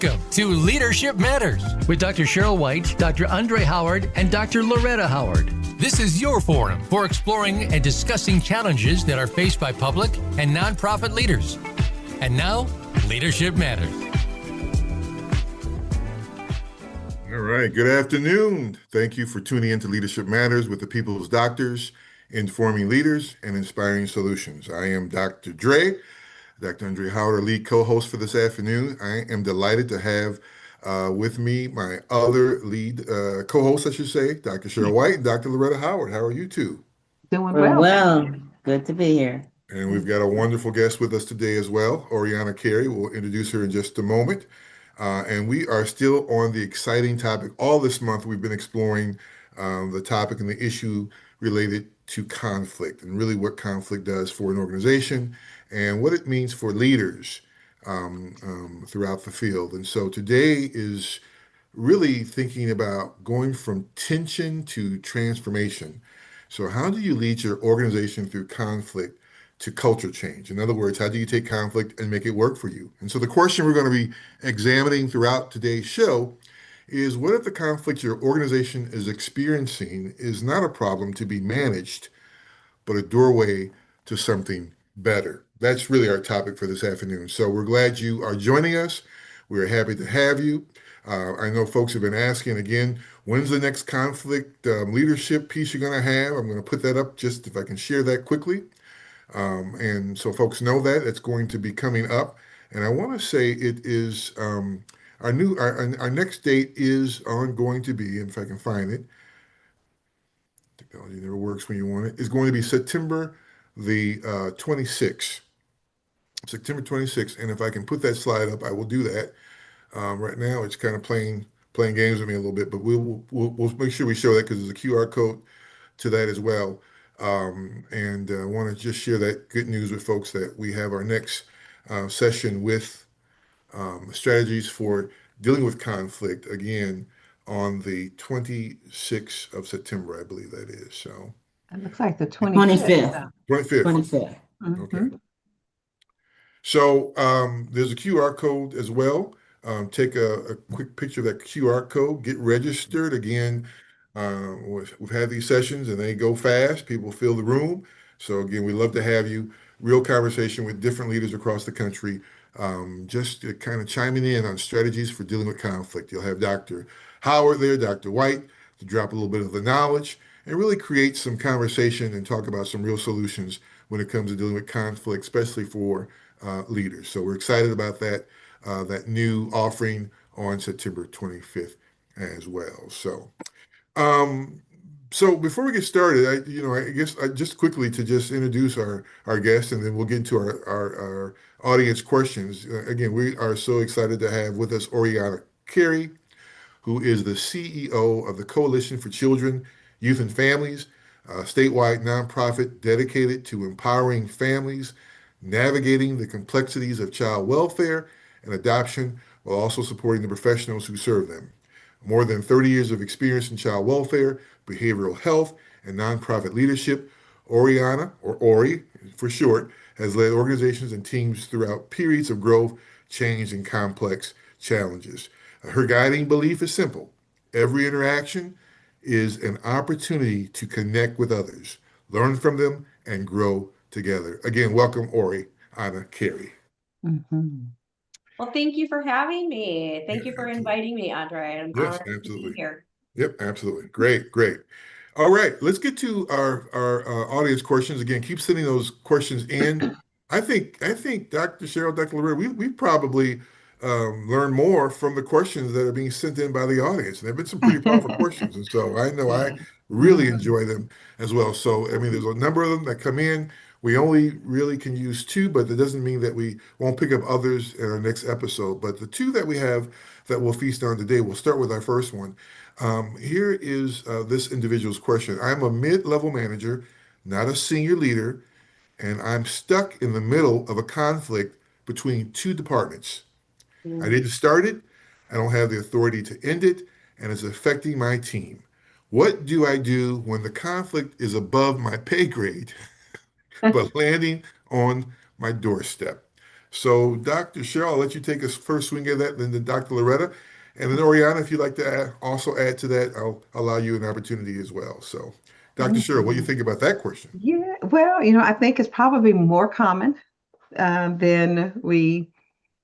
Welcome to Leadership Matters with Dr. Sheryl White, Dr. Undraye Howard, and Dr. Loretta Howard. This is your forum for exploring and discussing challenges that are faced by public and nonprofit leaders. And now, Leadership Matters. All right. Good afternoon. Thank you for tuning in to Leadership Matters with the People's Doctors, informing leaders and inspiring solutions. I am Dr. Undraye Howard, lead co-host for this afternoon. I am delighted to have with me my other lead co-host, I should say, Dr. Sheryl White and Dr. Loretta Howard. How are you two? Doing well. Well, good to be here. And we've got a wonderful guest with us today as well, Oriana Carey. We'll introduce her in just a moment. And we are still on the exciting topic. All this month, we've been exploring the topic and the issue related to conflict and really what conflict does for an organization and what it means for leaders throughout the field. And so today is really thinking about going from tension to transformation. So how do you lead your organization through conflict to culture change? In other words, how do you take conflict and make it work for you? And so the question we're going to be examining throughout today's show is, what if the conflict your organization is experiencing is not a problem to be managed, but a doorway to something better? That's really our topic for this afternoon. So we're glad you are joining us. We're happy to have you. I know folks have been asking again, when's the next conflict leadership piece you're going to have? I'm going to put that up just if I can share that quickly. And so folks know that it's going to be coming up. And I want to say it is our next date is going to be, and if I can find it, technology never works when you want it, is going to be September the 26th. September 26th. And if I can put that slide up, I will do that. Right now, it's kind of playing games with me a little bit, but we'll make sure we show that because there's a QR code to that as well. And I want to just share that good news with folks that we have our next session with strategies for dealing with conflict again on the 26th of September, I believe that is. So It looks like the 25th. 25th. 25th. Okay. So there's a QR code as well. Take a quick picture of that QR code, get registered. Again, we've had these sessions and they go fast. People fill the room. So again, we'd love to have you. Real conversation with different leaders across the country, just kind of chiming in on strategies for dealing with conflict. You'll have Dr. Howard there, Dr. White, to drop a little bit of the knowledge and really create some conversation and talk about some real solutions when it comes to dealing with conflict, especially for leaders. So we're excited about that new offering on September 25th as well. So before we get started, I guess just quickly to just introduce our guests, and then we'll get into our audience questions. Again, we are so excited to have with us Oriana Carey, who is the CEO of the Coalition for Children, Youth, and Families, a statewide nonprofit dedicated to empowering families, navigating the complexities of child welfare and adoption, while also supporting the professionals who serve them. More than 30 years of experience in child welfare, behavioral health, and nonprofit leadership, Oriana, or Ori for short, has led organizations and teams throughout periods of growth, change, and complex challenges. Her guiding belief is simple: every interaction is an opportunity to connect with others, learn from them, and grow together. Again, welcome, Oriana Carey. Mm-hmm. Well, thank you for having me. Thank you for inviting me, Undraye. I'm Yes, honored to be here. Yep, absolutely. Great. All right, let's get to our audience questions. Again, keep sending those questions in. I think Dr. Sheryl, Dr. Loretta, we probably learn more from the questions that are being sent in by the audience. And there have been some pretty powerful questions. And so I know I really enjoy them as well. So, I mean, there's a number of them that come in. We only really can use two, but that doesn't mean that we won't pick up others in our next episode. But the two that we have that we'll feast on today, we'll start with our first one. Here is this individual's question. I'm a mid-level manager, not a senior leader, and I'm stuck in the middle of a conflict between two departments. I didn't start it, I don't have the authority to end it, and it's affecting my team. What do I do when the conflict is above my pay grade, but landing on my doorstep? So, Dr. Cheryl, I'll let you take a first swing at that, then Dr. Loretta. And then Oriana, if you'd like to also add to that, I'll allow you an opportunity as well. So, Dr. Thank Cheryl, what do you you. think about that question? Yeah, well, I think it's probably more common than we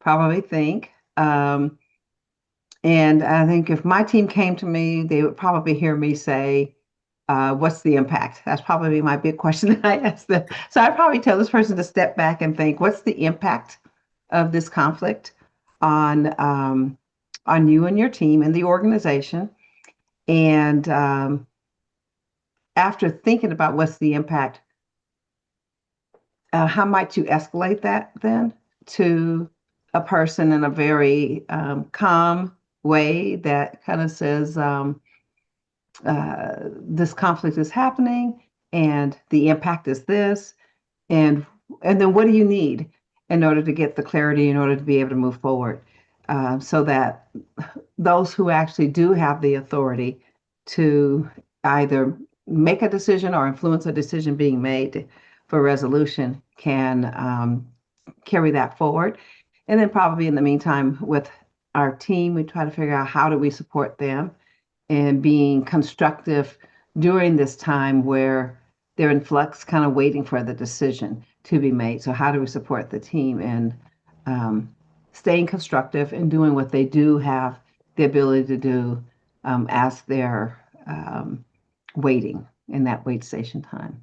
probably think. And I think if my team came to me, they would probably hear me say, what's the impact? That's probably my big question that I ask them. So I'd probably tell this person to step back and think, what's the impact of this conflict on you and your team and the organization? And after thinking about what's the impact, how might you escalate that then to a person in a very calm way that kind of says, this conflict is happening and the impact is this, and then what do you need in order to get the clarity, in order to be able to move forward, so that those who actually do have the authority to either make a decision or influence a decision being made for resolution can carry that forward. And then probably in the meantime, with our team, we try to figure out how do we support them and being constructive during this time where they're in flux, kind of waiting for the decision to be made. So how do we support the team in staying constructive and doing what they do have the ability to do as they're waiting in that wait station time?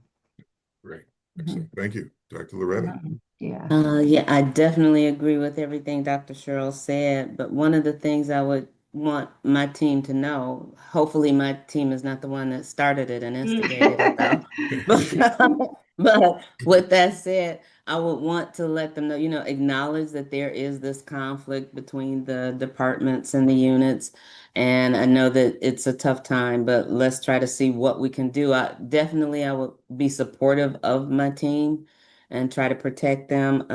Great. Excellent. Thank you. Dr. Loretta? Yeah. Yeah, I definitely agree with everything Dr. Cheryl said, but one of the things I would want my team to know, hopefully my team is not the one that started it and instigated it though. But with that said, I would want to let them know, acknowledge that there is this conflict between the departments and the units. And I know that it's a tough time, but let's try to see what we can do. I would be supportive of my team and try to protect them.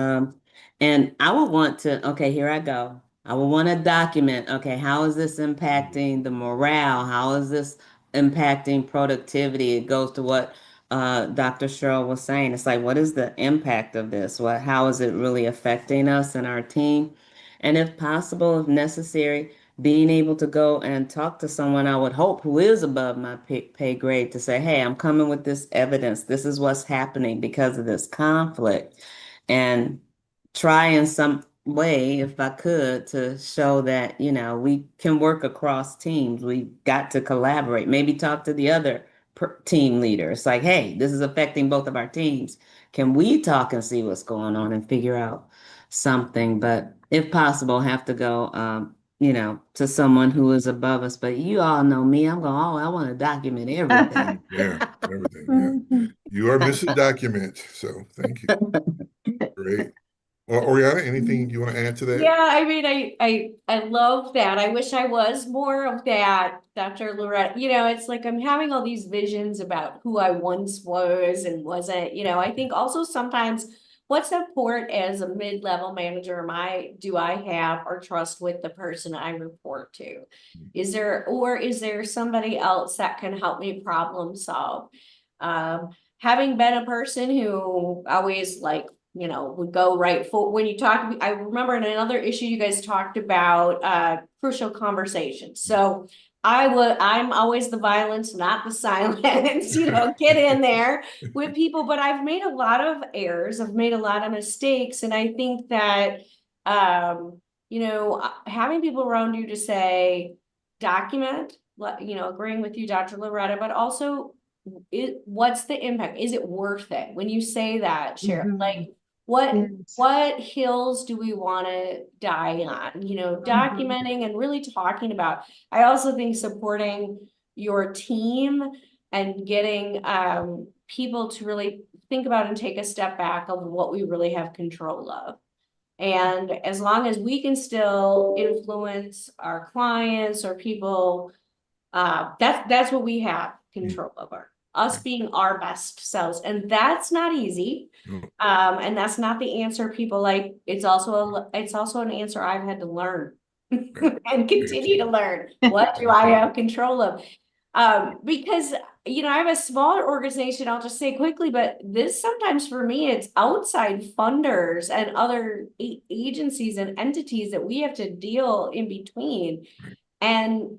And I would want to, okay, here I go. I would want to document, okay, how is this impacting the morale? How is this impacting productivity? It goes to what Dr. Cheryl was saying. It's like, what is the impact of this? How is it really affecting us and our team? And if possible, if necessary, being able to go and talk to someone, I would hope, who is above my pay grade, to say, hey, I'm coming with this evidence. This is what's happening because of this conflict. And try in some way, if I could, to show that, we can work across teams. We got to collaborate, maybe talk to the other team leaders. Like, hey, this is affecting both of our teams. Can we talk and see what's going on and figure out something? But if possible, have to go, to someone who is above us. But you all know me. I'm going, oh, I want to document everything. Yeah, everything. Yeah. You are Mrs. Document. So thank you. Great. Well, Oriana, anything you want to add to that? Yeah, I mean, I love that. I wish I was more of that, Dr. Loretta. It's like I'm having all these visions about who I once was and wasn't. I think also sometimes what support as a mid-level manager do I have or trust with the person I report to? Is there somebody else that can help me problem solve? Having been a person who always would go right for when you talk. I remember in another issue you guys talked about crucial conversations. So I'm always the violence, not the silence, get in there with people. But I've made a lot of errors, I've made a lot of mistakes. And I think that having people around you to say, document, agreeing with you, Dr. Loretta, but also what's the impact? Is it worth it? When you say that, Cheryl, like what hills do we want to die on? Documenting and really talking about. I also think supporting your team and getting people to really think about and take a step back of what we really have control of. And as long as we can still influence our clients or people, that's what we have control over. Us being our best selves. And that's not easy. And that's not the answer people like. It's also an answer I've had to learn and continue to learn. What do I have control of? Because, I have a smaller organization, I'll just say quickly, but this sometimes for me, it's outside funders and other agencies and entities that we have to deal in between. And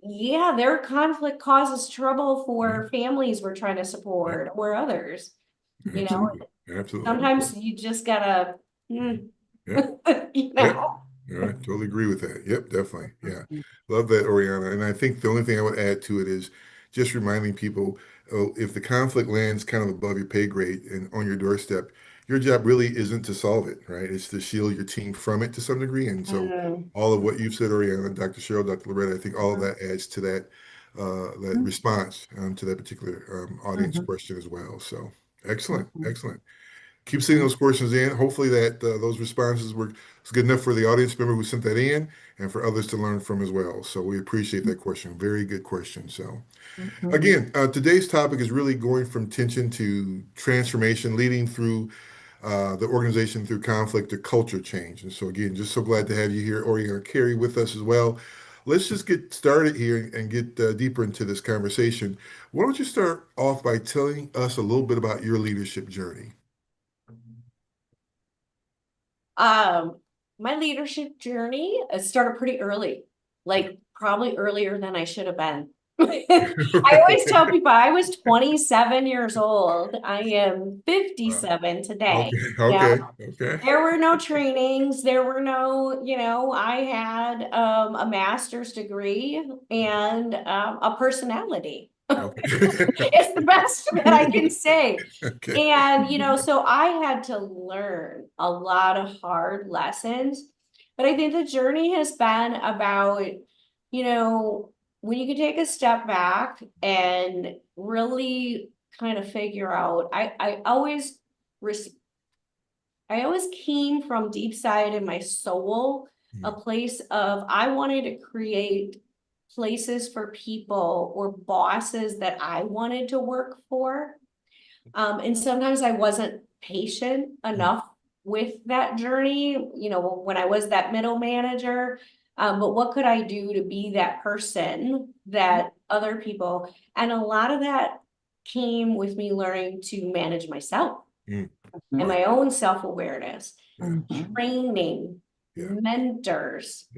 yeah, their conflict causes trouble for families we're trying to support or others. Absolutely. Absolutely. Sometimes you just gotta, Yeah. Yeah, I totally agree with that. Yep, definitely. Yeah. Love that, Oriana. And I think the only thing I would add to it is just reminding people, if the conflict lands kind of above your pay grade and on your doorstep, your job really isn't to solve it, right? It's to shield your team from it to some degree. And so all of what you've said, Oriana, Dr. Cheryl, Dr. Loretta, I think all of that adds to that response to that particular audience question as well. So excellent, excellent. Keep sending those questions in. Hopefully that those responses were good enough for the audience member who sent that in and for others to learn from as well. So we appreciate that question. Very good question. So again, today's topic is really going from tension to transformation, leading through the organization through conflict to culture change. And so again, just so glad to have you here, Oriana Carey, with us as well. Let's just get started here and get deeper into this conversation. Why don't you start off by telling us a little bit about your leadership journey? My leadership journey started pretty early, like probably earlier than I should have been. I always tell people I was 27 years old. I am 57 today. Okay. There were no trainings. There were no, I had a master's degree and a personality. It's the best that I can say. Okay. And, so I had to learn a lot of hard lessons. But I think the journey has been about, when you can take a step back and really kind of figure out, I always came from deep side in my soul, a place of I wanted to create places for people or bosses that I wanted to work for. And sometimes I wasn't patient enough with that journey, when I was that middle manager. But what could I do to be that person that other people, and a lot of that came with me learning to manage myself and my own self-awareness, training, mentors,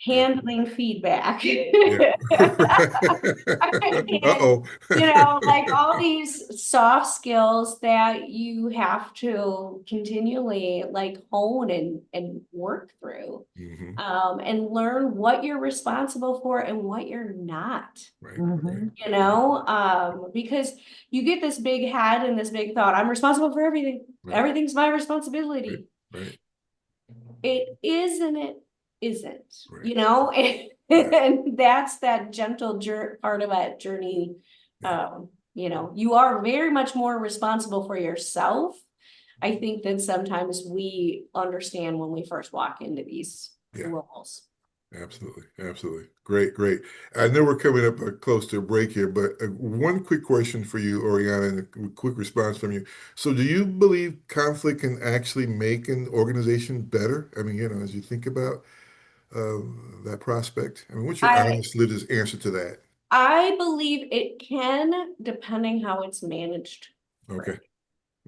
handling feedback. Uh-oh. Like all these soft skills that you have to continually hone and work through. And learn what you're responsible for and what you're not. Because you get this big head and this big thought, I'm responsible for everything. Everything's my responsibility. It is and it isn't, and that's that gentle part of that journey. You are very much more responsible for yourself, I think, than sometimes we understand when we first walk into these roles. Absolutely. Great. I know we're coming up close to a break here, but one quick question for you, Oriana, and a quick response from you. So do you believe conflict can actually make an organization better? I mean, as you think about that prospect, I mean, what's your honest lived answer to that? I believe it can, depending how it's managed. Okay.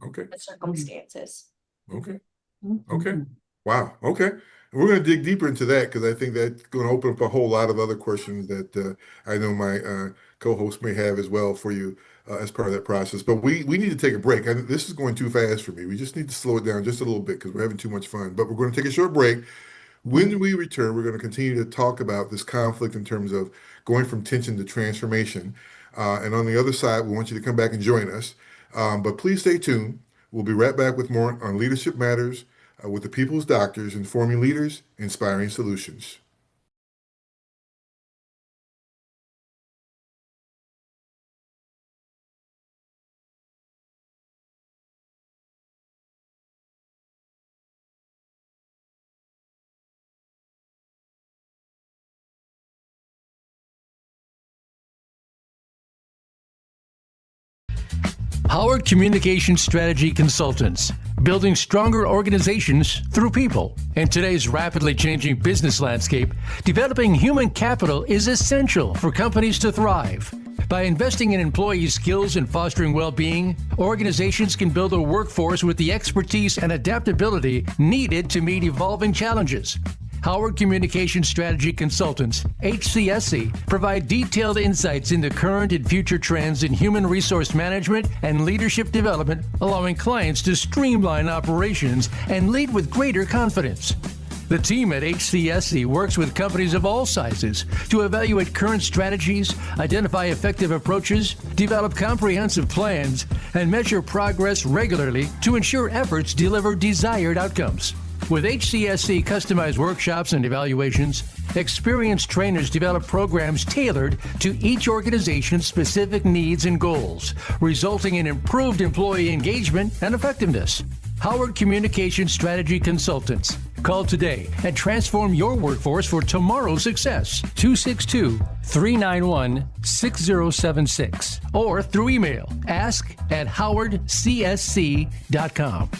The circumstances. Okay. Wow. Okay. We're going to dig deeper into that because I think that's going to open up a whole lot of other questions that I know my co-host may have as well for you as part of that process. But we need to take a break. This is going too fast for me. We just need to slow it down just a little bit because we're having too much fun. But we're going to take a short break. When we return, we're going to continue to talk about this conflict in terms of going from tension to transformation. And on the other side, we want you to come back and join us. But please stay tuned. We'll be right back with more on Leadership Matters with the People's Doctors, informing leaders, inspiring solutions. Howard Communication Strategy Consultants, building stronger organizations through people. In today's rapidly changing business landscape, developing human capital is essential for companies to thrive. By investing in employee skills and fostering well-being, organizations can build a workforce with the expertise and adaptability needed to meet evolving challenges. Howard Communication Strategy Consultants, HCSC, provide detailed insights into current and future trends in human resource management and leadership development, allowing clients to streamline operations and lead with greater confidence. The team at HCSC works with companies of all sizes to evaluate current strategies, identify effective approaches, develop comprehensive plans, and measure progress regularly to ensure efforts deliver desired outcomes. With HCSC customized workshops and evaluations, experienced trainers develop programs tailored to each organization's specific needs and goals, resulting in improved employee engagement and effectiveness. Howard Communication Strategy Consultants. Call today and transform your workforce for tomorrow's success. 262-391-6076 or through email ask@howardcsc.com.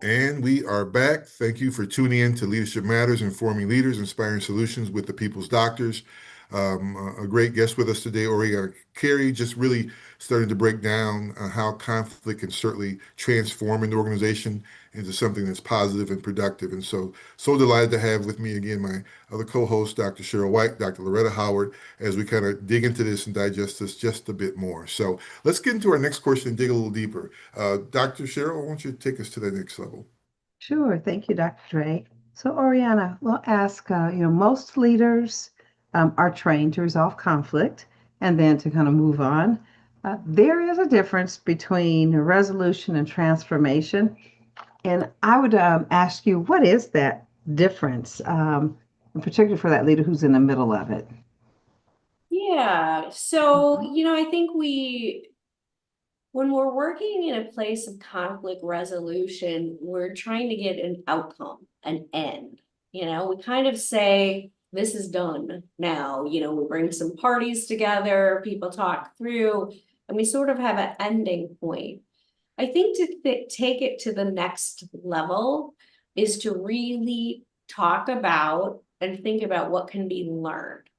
And we are back. Thank you for tuning in to Leadership Matters, Informing Leaders, Inspiring Solutions with the People's Doctors. A great guest with us today, Oriana Carey, just really starting to break down how conflict can certainly transform an organization into something that's positive and productive. And so delighted to have with me again my other co-host, Dr. Sheryl White, Dr. Loretta Howard, as we kind of dig into this and digest this just a bit more. So let's get into our next question and dig a little deeper. Dr. Sheryl, I want you to take us to the next level. Sure. Thank you, Dr. Dre. So, Oriana, we'll ask, most leaders are trained to resolve conflict and then to kind of move on. There is a difference between resolution and transformation. And I would ask you, what is that difference, in particular for that leader who's in the middle of it? Yeah. So, I think when we're working in a place of conflict resolution, we're trying to get an outcome, an end. We kind of say, this is done now. We bring some parties together, people talk through, and we sort of have an ending point. I think to take it to the next level is to really talk about and think about what can be learned.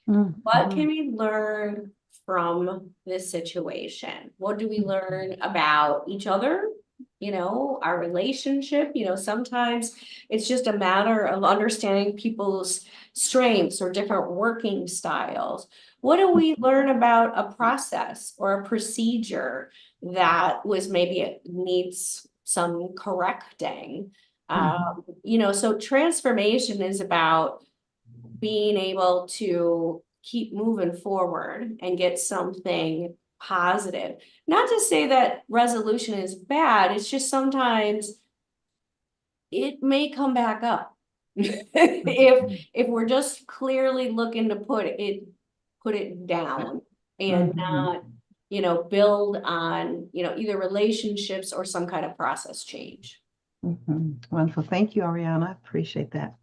Mm-hmm. What can we learn from this situation? What do we learn about each other? Our relationship. Sometimes it's just a matter of understanding people's strengths or different working styles. What do we learn about a process or a procedure that was maybe needs some correcting? So transformation is about being able to keep moving forward and get something positive. Not to say that resolution is bad, it's just sometimes it may come back up. if we're just clearly looking to put it down and not, build on, either relationships or some kind of process change. Wonderful. Thank you, Oriana. Appreciate that.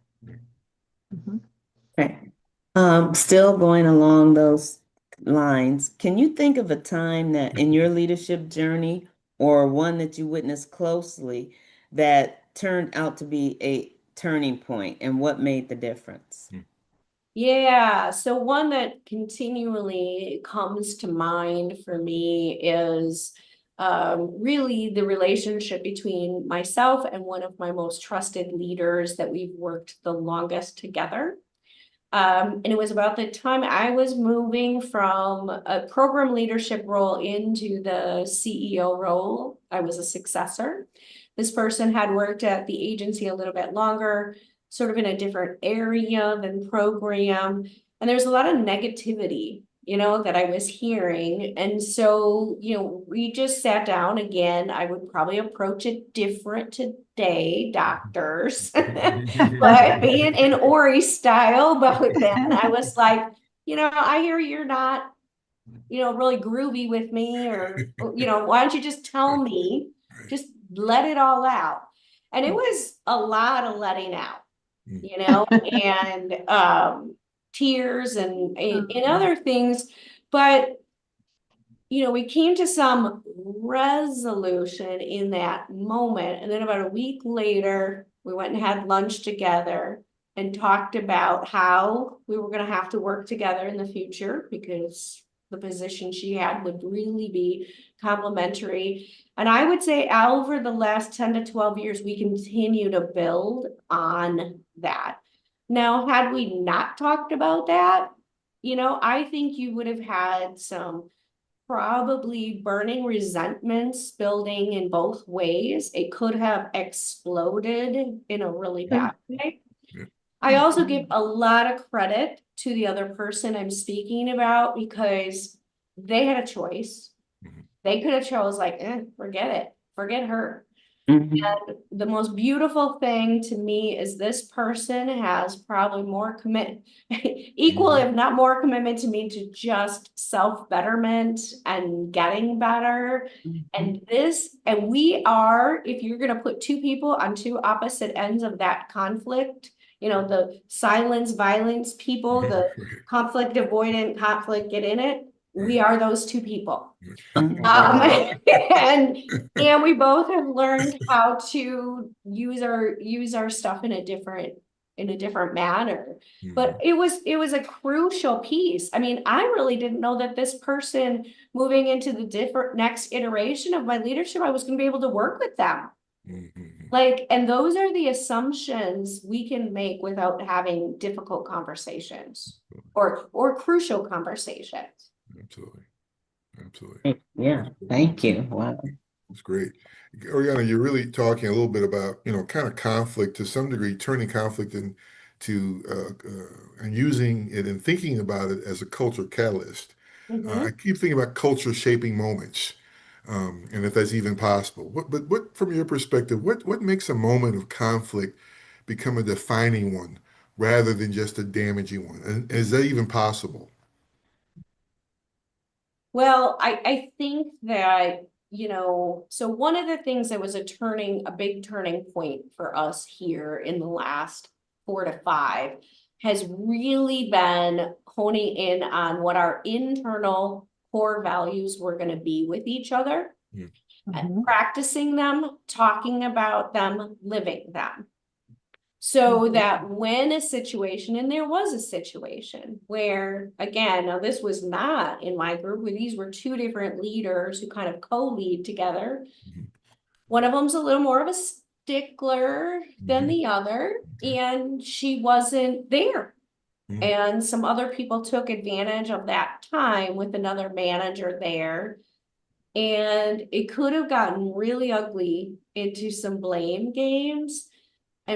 Okay. Still going along those lines, can you think of a time that in your leadership journey or one that you witnessed closely that turned out to be a turning point, and what made the difference? Yeah, so one that continually comes to mind for me is really the relationship between myself and one of my most trusted leaders that we've worked the longest together. And it was about the time I was moving from a program leadership role into the CEO role. I was a successor. This person had worked at the agency a little bit longer. sort of in a different area than program. And there's a lot of negativity, that I was hearing. And so, we just sat down again. I would probably approach it different today, doctors, but being in Ori style. But then I was like, I hear you're not, really groovy with me, or, why don't you just tell me, just let it all out. And it was a lot of letting out, and tears and other things. But, we came to some resolution in that moment. And then about a week later, we went and had lunch together and talked about how we were going to have to work together in the future, because the position she had would really be complementary. And I would say over the last 10 to 12 years, we continue to build on that. Now, had we not talked about that, I think you would have had some probably burning resentments building in both ways. It could have exploded in a really bad way. I also give a lot of credit to the other person I'm speaking about, because they had a choice. They could have chose like, forget it, forget her. And the most beautiful thing to me is this person has probably more equal, if not more commitment to me, to just self-betterment and getting better. And we are, if you're going to put two people on two opposite ends of that conflict, the silence, violence people, the conflict avoidant, conflict get in it. We are those two people. And we both have learned how to use our stuff in a different manner. But it was a crucial piece. I mean, I really didn't know that this person moving into the next iteration of my leadership, I was going to be able to work with them. And those are the assumptions we can make without having difficult conversations or crucial conversations. Absolutely. Yeah, thank you. Wow. That's great. Oriana, you're really talking a little bit about, kind of conflict to some degree, turning conflict into and using it and thinking about it as a culture catalyst. I keep thinking about culture shaping moments, and if that's even possible. But what, from your perspective, what makes a moment of conflict become a defining one rather than just a damaging one? And is that even possible? Well, I think that, so one of the things that was a big turning point for us here in the last 4 to 5 has really been honing in on what our internal core values were going to be with each other and practicing them, talking about them, living them. So that when a situation, and there was a situation where, again, now this was not in my group, where these were 2 different leaders who kind of co-lead together. One of them's a little more of a stickler than the other, and she wasn't there. And some other people took advantage of that time with another manager there. And it could have gotten really ugly into some blame games.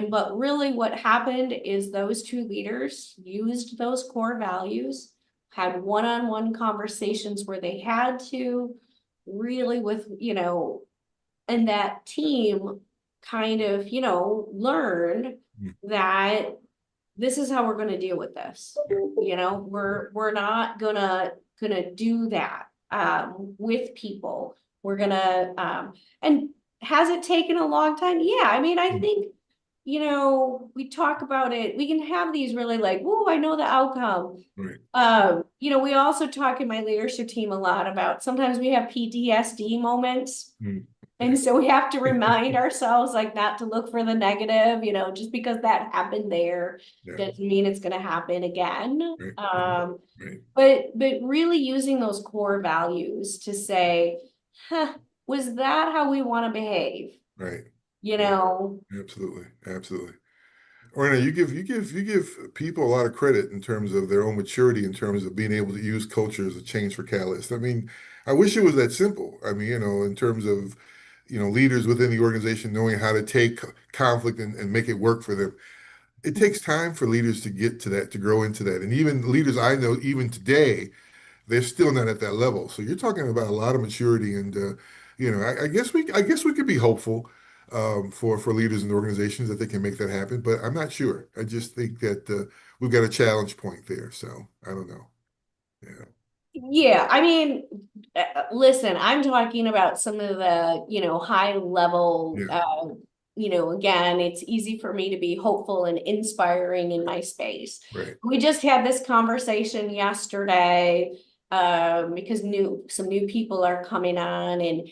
But really what happened is those 2 leaders used those core values, had one-on-one conversations where they had to really with, and that team kind of, learned that this is how we're going to deal with this. We're not gonna do that with people. We're gonna and has it taken a long time? Yeah, I mean, I think we talk about it. We can have these really like, whoa, I know the outcome. Right. We also talk in my leadership team a lot about sometimes we have PTSD moments. And so we have to remind ourselves like not to look for the negative, just because that happened there doesn't mean it's going to happen again. But really using those core values to say, was that how we want to behave? Right. Absolutely. Orna, you give people a lot of credit in terms of their own maturity, in terms of being able to use culture as a change for catalyst. I mean, I wish it was that simple. I mean, in terms of, leaders within the organization knowing how to take conflict and make it work for them. it takes time for leaders to get to that, to grow into that. And even leaders I know, even today, they're still not at that level. So you're talking about a lot of maturity, and I guess we could be hopeful for leaders and organizations that they can make that happen. But I'm not sure. I just think that we've got a challenge point there. So I don't know. Yeah, Yeah, I mean, listen, I'm talking about some of the, high level, yeah, again, it's easy for me to be hopeful and inspiring in my space. right, We just had this conversation yesterday, because some new people are coming on, and,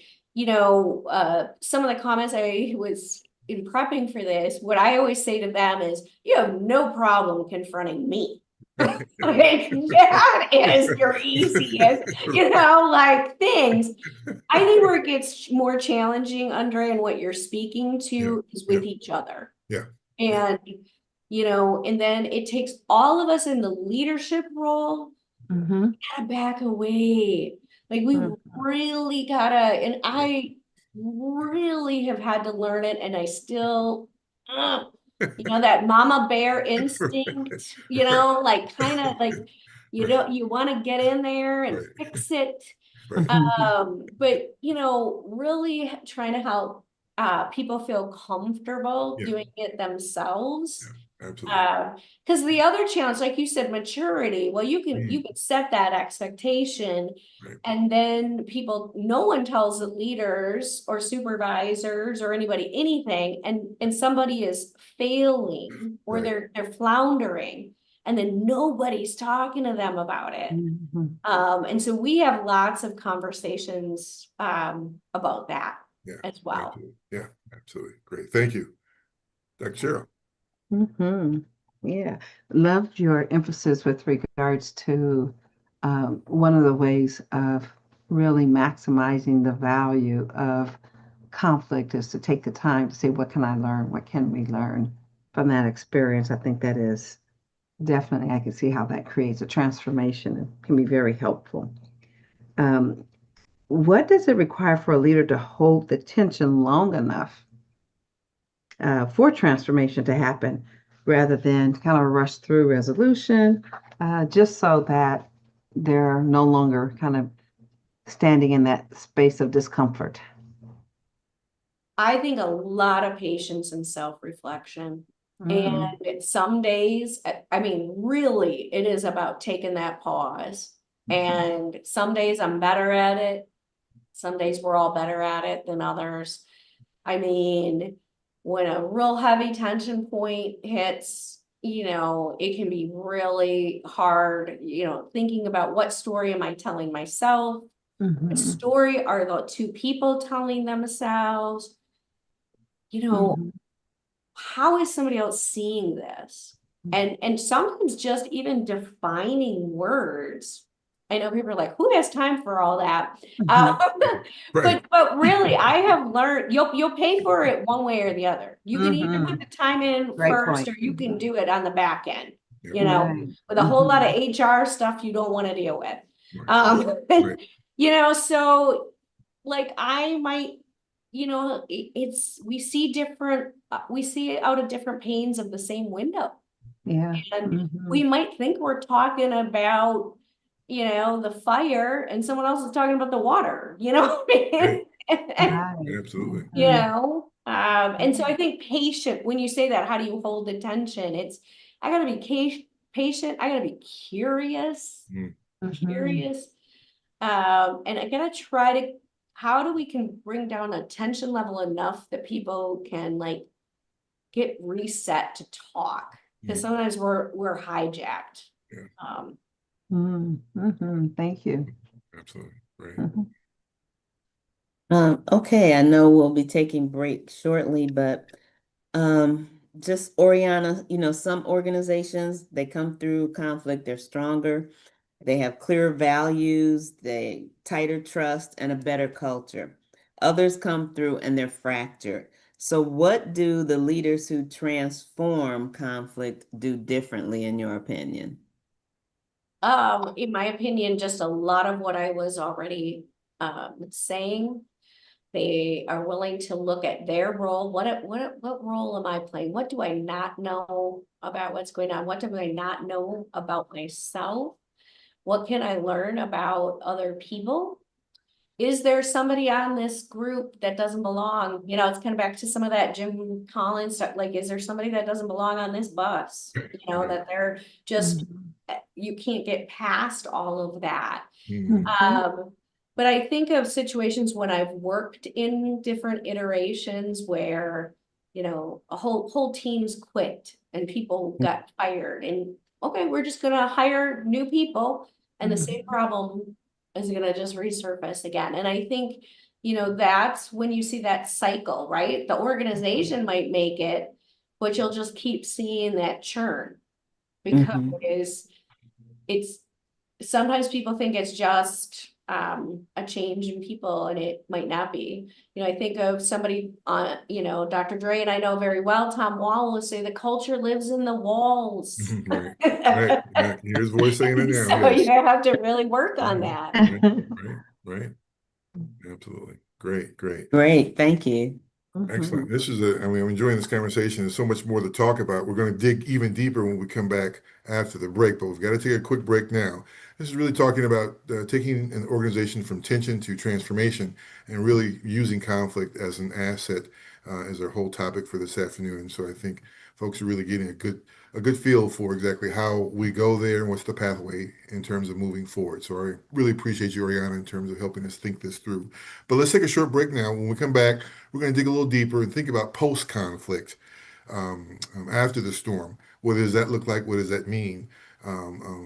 some of the comments I was in prepping for this, what I always say to them is, you have no problem confronting me. Like, that is your easiest, like things. I think where it gets more challenging, Andre, and what you're speaking yeah, to is yeah, with each other. yeah, yeah, And, and then it takes all of us in the leadership role Mm-hmm. gotta back away. Like we really gotta, and I really have had to learn it, and I still, that mama bear instinct, right, like kind of like you want to get in there and right, fix it. right. But really trying to help people feel comfortable Yeah, doing it themselves. yeah, absolutely. Because the other challenge, like you said, maturity, well, you Mm, can set that expectation, right, and then no one tells the leaders or supervisors or anybody anything, and somebody is failing or right. they're floundering, and then nobody's talking to them about it. Mm-hmm. And so we have lots of conversations about that Yeah, as well. absolutely. Yeah, absolutely. Great. Thank you, Dr. Cheryl. Mm-hmm. Yeah, loved your emphasis with regards to one of the ways of really maximizing the value of conflict is to take the time to say, what can I learn? What can we learn from that experience? I think that is definitely, I can see how that creates a transformation and can be very helpful. Um, what does it require for a leader to hold the tension long enough for transformation to happen rather than kind of rush through resolution, just so that they're no longer kind of standing in that space of discomfort? I think a lot of patience and self-reflection. Mm, And some days, I mean, really, it is about taking that pause. And some days I'm better at it. Some days we're all better at it than others. I mean, when a real heavy tension point hits, it can be really hard, thinking about what story am I telling myself? What mhm, story are the two people telling themselves? You know, mhm, how is somebody else seeing this? And sometimes just even defining words. I know people are like, who has time for all that? mhm. Right, But really, I have learned you'll pay for it one way or the other. You can either put Mhm. the time in Great first, point. or you can do it on the back end, yeah, Right. with a whole lot of HR stuff you don't want to deal with. right, right. So like I might, we see different, we see out of different panes of the same window. Yeah. And we Mhm. might think we're talking about, the fire, and someone else is talking about the water, Right, Right. absolutely. Mhm. And so I think patient, when you say that, how do you hold attention? I gotta be patient, I gotta be curious, Mm, Mhm. curious. And I gotta try to, how do we can bring down a tension level enough that people can like get reset to talk? Because mm, sometimes we're hijacked. yeah, Um, Mhm. Thank you. absolutely. Right. Mhm. Okay, I know we'll be taking break shortly, but just Oriana, some organizations, they come through conflict, they're stronger, they have clear values, they tighter trust, and a better culture. Others come through and they're fractured. So what do the leaders who transform conflict do differently, in your opinion? in my opinion, just a lot of what I was already saying. They are willing to look at their role. What role am I playing? What do I not know? about what's going on? What do I not know about myself? What can I learn about other people? Is there somebody on this group that doesn't belong? You know, it's kind of back to some of that Jim Collins stuff. Like, is there somebody that doesn't belong on this bus? You know, that they're just, you can't get past all of that. But I think of situations when I've worked in different iterations where, you know, a whole teams quit and people got fired, and okay, we're just gonna hire new people, and the same problem is gonna just resurface again. And I think, you know, that's when you see that cycle, right? The organization might make it, but you'll just keep seeing that churn, because it's sometimes people think it's just a change in people, and it might not be. You know, I think of somebody on, you know, Dr. Dre, and I know very well, Tom Wall will say the culture lives in the walls. Right. Yeah. Here's voice saying it now. So Yes. you have to really work on that. Right. Absolutely. Great. Thank you. Excellent. This is I mean, I'm enjoying this conversation. There's so much more to talk about. We're going to dig even deeper when we come back after the break, but we've got to take a quick break now. This is really talking about taking an organization from tension to transformation, and really using conflict as an asset as our whole topic for this afternoon. So I think folks are really getting a good feel for exactly how we go there and what's the pathway in terms of moving forward. So I really appreciate you, Oriana, in terms of helping us think this through. But let's take a short break now. When we come back, we're going to dig a little deeper and think about post-conflict after the storm. What does that look like? What does that mean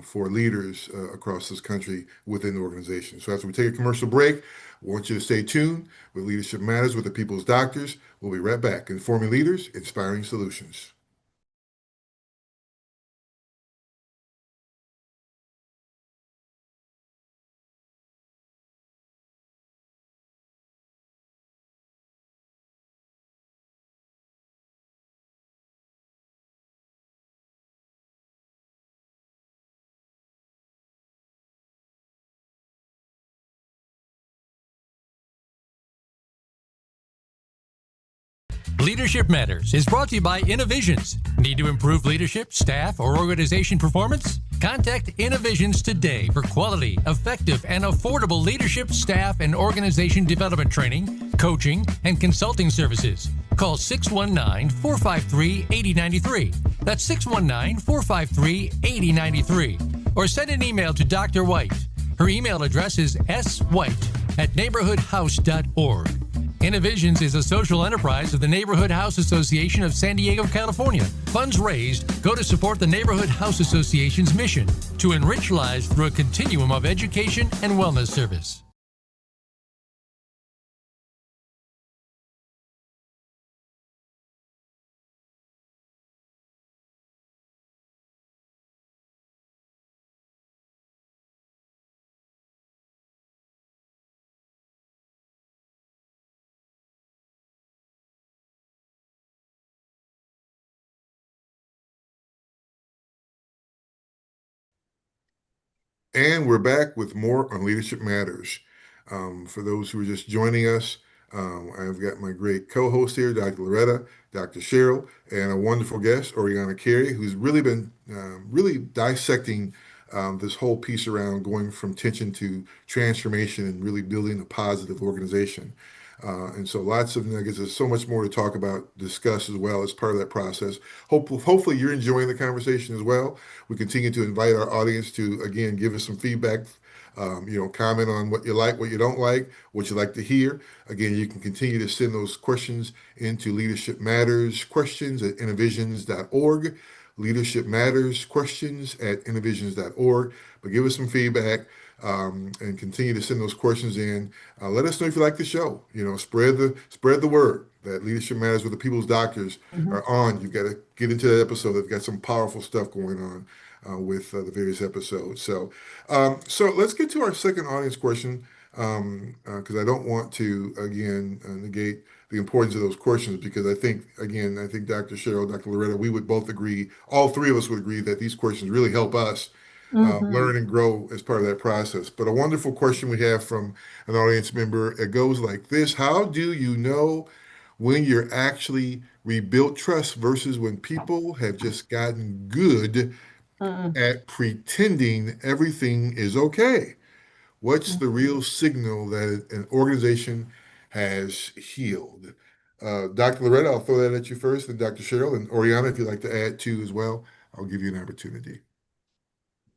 for leaders across this country within the organization? So after we take a commercial break, I want you to stay tuned with Leadership Matters with the People's Doctors. We'll be right back. Informing leaders, inspiring solutions. Leadership Matters is brought to you by Innovisions. Need to improve leadership, staff, or organization performance? Contact Innovisions today for quality, effective, and affordable leadership, staff, and organization development training, coaching, and consulting services. Call 619-453-8093. That's 619-453-8093. Or send an email to Dr. White. Her email address is swhite@neighborhoodhouse.org. Innovisions is a social enterprise of the Neighborhood House Association of San Diego, California. Funds raised go to support the Neighborhood House Association's mission to enrich lives through a continuum of education and wellness service. And we're back with more on Leadership Matters. For those who are just joining us, I've got my great co-host here, Dr. Loretta, Dr. Sheryl, and a wonderful guest, Oriana Carey, who's really been really dissecting this whole piece around going from tension to transformation and really building a positive organization. And so lots of nuggets. There's so much more to talk about, discuss as well as part of that process. Hopefully you're enjoying the conversation as well. We continue to invite our audience to, again, give us some feedback, comment on what you like, what you don't like, what you'd like to hear. Again, you can continue to send those questions into Leadership Matters questions at innovisions.org. Leadership Matters questions at innovisions.org. But give us some feedback. And continue to send those questions in. Let us know if you like the show. Spread the word that Leadership Matters with the People's Doctors are on. You've got to get into that episode. They've got some powerful stuff going on with the various episodes. So let's get to our second audience question, because I don't want to again negate the importance of those questions, because I think Dr. Sheryl, Dr. Loretta, we would both agree, all three of us would agree that these questions really help us learn and grow as part of that process. But a wonderful question we have from an audience member, it goes like this: how do you know when you're actually rebuilt trust versus when people have just gotten good Mm, at pretending everything is okay. What's the mhm. real signal that an organization has healed? Dr. Loretta, I'll throw that at you first, and Dr. Cheryl and Oriana, if you'd like to add too as well, I'll give you an opportunity.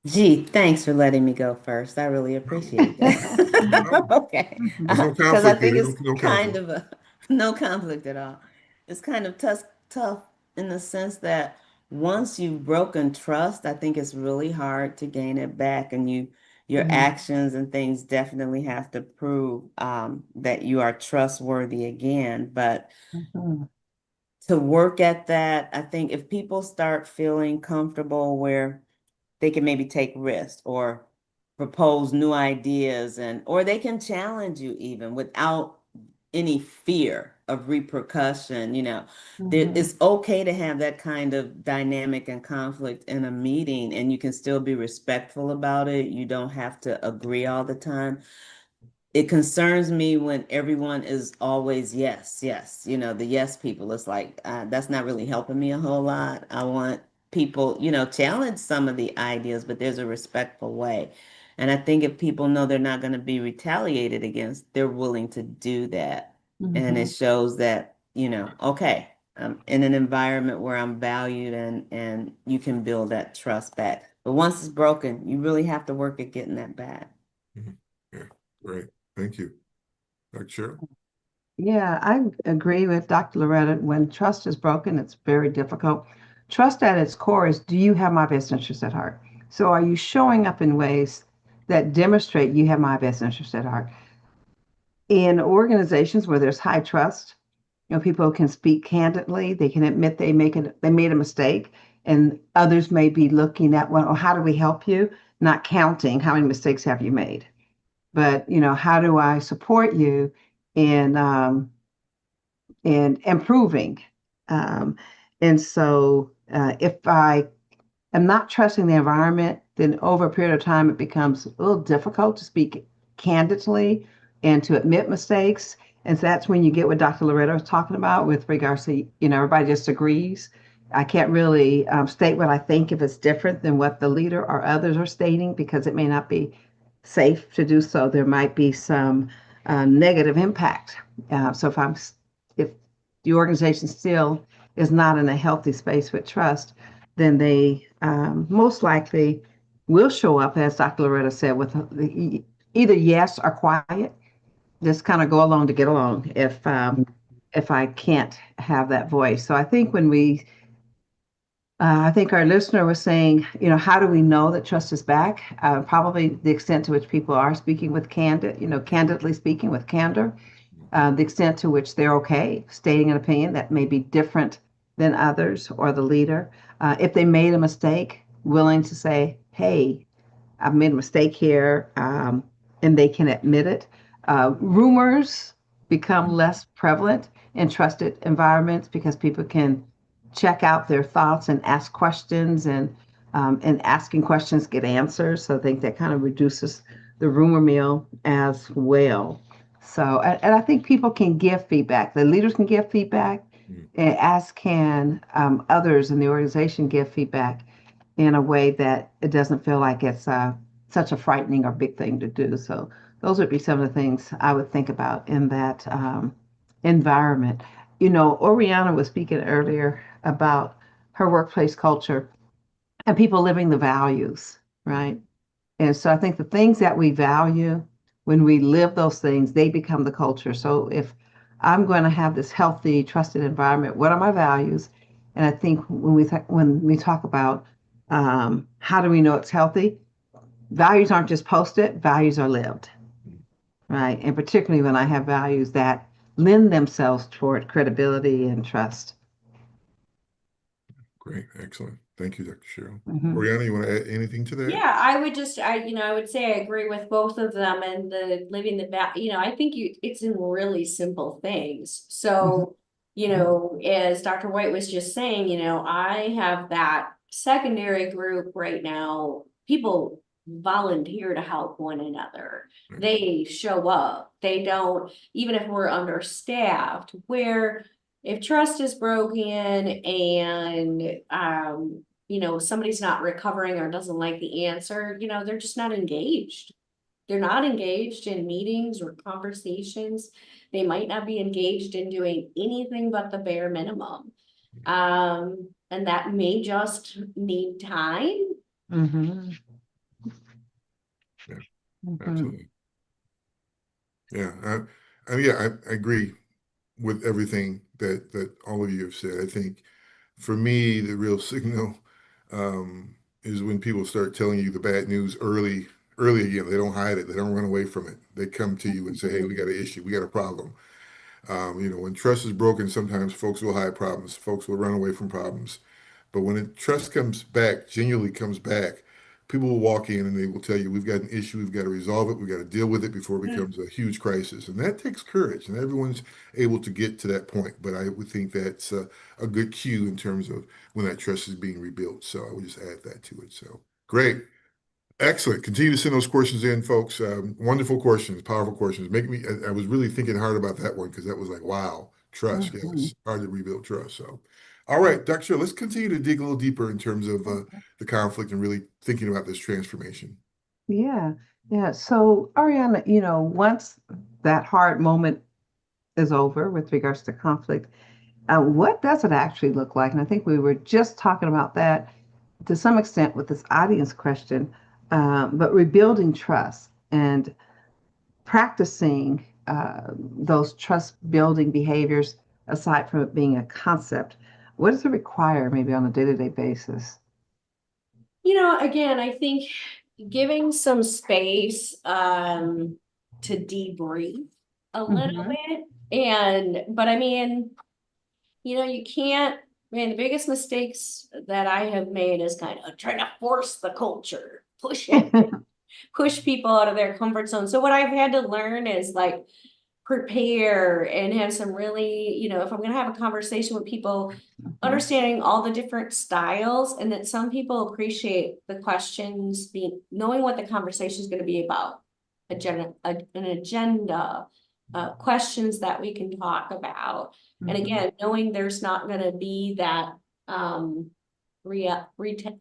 Gee, thanks for letting me go first. I really appreciate that. No, Okay. there's no Because I conflict think here. it's No kind conflict. of a no conflict at all. It's kind of tough in the sense that once you've broken trust, I think it's really hard to gain it back, and your Mhm, actions and things definitely have to prove that you are trustworthy again. But mhm, to work at that, I think if people start feeling comfortable where they can maybe take risks or propose new ideas, and or they can challenge you even without any fear of repercussion. mhm, It's okay to have that kind of dynamic and conflict in a meeting, and you can still be respectful about it. You don't have to agree all the time. It concerns me when everyone is always yes, yes. The yes people. It's like that's not really helping me a whole lot. I want people, challenge some of the ideas, but there's a respectful way. And I think if people know they're not going to be retaliated against, they're willing to do that. And it mhm, shows that, okay, I'm in an environment where I'm valued, and you can build that trust back. But once it's broken, you really have to work at getting that back. Mhm. Yeah, great. Thank you. Dr. Cheryl? Yeah, I agree with Dr. Loretta. When trust is broken, it's very difficult. Trust at its core is, do you have my best interest at heart? So are you showing up in ways that demonstrate you have my best interest at heart? In organizations where there's high trust, people can speak candidly, they can admit they made a mistake, and others may be looking at, well, how do we help you? Not counting how many mistakes have you made, but how do I support you in and improving. Um, and so, if I am not trusting the environment, then over a period of time, it becomes a little difficult to speak candidly and to admit mistakes. And so that's when you get what Dr. Loretta was talking about with regards to, everybody just agrees. I can't really state what I think if it's different than what the leader or others are stating because it may not be safe to do so. There might be some negative impact. So if the organization still is not in a healthy space with trust, then they most likely will show up, as Dr. Loretta said, with either yes or quiet. Just kind of go along to get along if I can't have that voice. So I think our listener was saying, how do we know that trust is back? Probably the extent to which people are speaking with candidly speaking with candor, the extent to which they're okay stating an opinion that may be different than others or the leader. If they made a mistake, willing to say, hey, I've made a mistake here, and they can admit it. Rumors become less prevalent in trusted environments because people can check out their thoughts and ask questions, and asking questions get answers. So I think that kind of reduces the rumor mill as well. So, and I think people can give feedback. The leaders can give feedback, Mhm. as can others in the organization give feedback in a way that it doesn't feel like it's such a frightening or big thing to do. So those would be some of the things I would think about in that environment. Oriana was speaking earlier about her workplace culture and people living the values, right? And so I think the things that we value, when we live those things, they become the culture. So if I'm going to have this healthy, trusted environment, what are my values? And I think when we talk about how do we know it's healthy, values aren't just posted; values are lived, right? And particularly when I have values that lend themselves toward credibility and trust. Great. Excellent. Thank you, Dr. Cheryl. Hmm. Oriana, you want to add anything to that? Yeah, I would just, I would say I agree with both of them and the living the back, I think it's in really simple things. So, as Dr. White was just saying, I have that secondary group right now, people volunteer to help one another. They show up. They don't, even if we're understaffed, where if trust is broken and, somebody's not recovering or doesn't like the answer, they're just not engaged. They're not engaged in meetings or conversations. They might not be engaged in doing anything but the bare minimum. And that may just need time. Mm-hmm. Yeah, Mm-hmm. absolutely. Yeah, I agree with everything that all of you have said. I think for me, the real signal is when people start telling you the bad news early again. They don't hide it. They don't run away from it. They come to you and say, "Hey, we got an issue. We got a problem." When trust is broken, sometimes folks will hide problems. Folks will run away from problems. But when trust comes back, genuinely comes back, people will walk in and they will tell you, we've got an issue, we've got to resolve it, we've got to deal with it before it becomes a huge crisis. And that takes courage, and everyone's able to get to that point. But I would think that's a good cue in terms of when that trust is being rebuilt. So I would just add that to it. So great. Excellent. Continue to send those questions in, folks. Wonderful questions, powerful questions. I was really thinking hard about that one because that was like, wow, trust. Yeah, Mm-hmm. it's hard to rebuild trust. So, all right, Dr. Sheryl, let's continue to dig a little deeper in terms of the conflict and really thinking about this transformation. Yeah. Yeah. So, Ariana, once that hard moment is over with regards to conflict, what does it actually look like? And I think we were just talking about that to some extent with this audience question, but rebuilding trust and practicing those trust building behaviors aside from it being a concept. What does it require maybe on a day-to-day basis? Again, I think giving some space to debrief a little Mm-hmm. bit. But I mean, you can't, man, the biggest mistakes that I have made is kind of trying to force the culture, push people out of their comfort zone. So what I've had to learn is like prepare and have some really, if I'm going to have a conversation with people, understanding all the different styles, and that some people appreciate the questions being, knowing what the conversation is going to be about, an agenda, questions that we can talk about. And again, knowing there's not going to be that retaliation.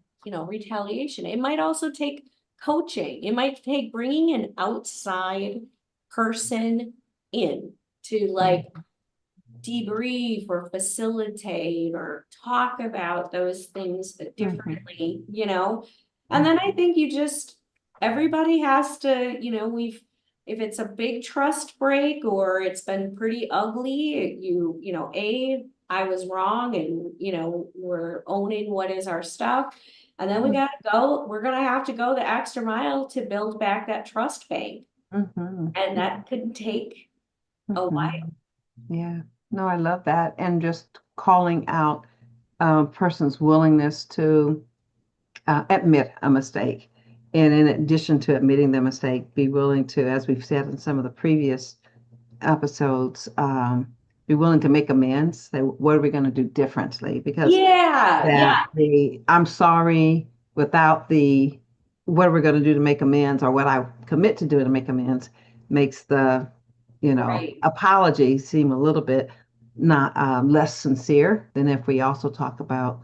It might also take coaching. It might take bringing an outside person in to like debrief or facilitate or talk about those things differently, And then I think everybody has to, if it's a big trust break or it's been pretty ugly, I was wrong, and, we're owning what is our stuff. And then we're going to have to go the extra mile to build back that trust bank. Mm-hmm. And that could take a while. Yeah, no, I love that. And just calling out a person's willingness to admit a mistake. And in addition to admitting the mistake, be willing to, as we've said in some of the previous episodes, be willing to make amends. Say, what are we going to do differently? Because the I'm sorry without the what are we going to do to make amends, or what I commit to do to make amends, makes the Right. apology seem a little bit not less sincere than if we also talk about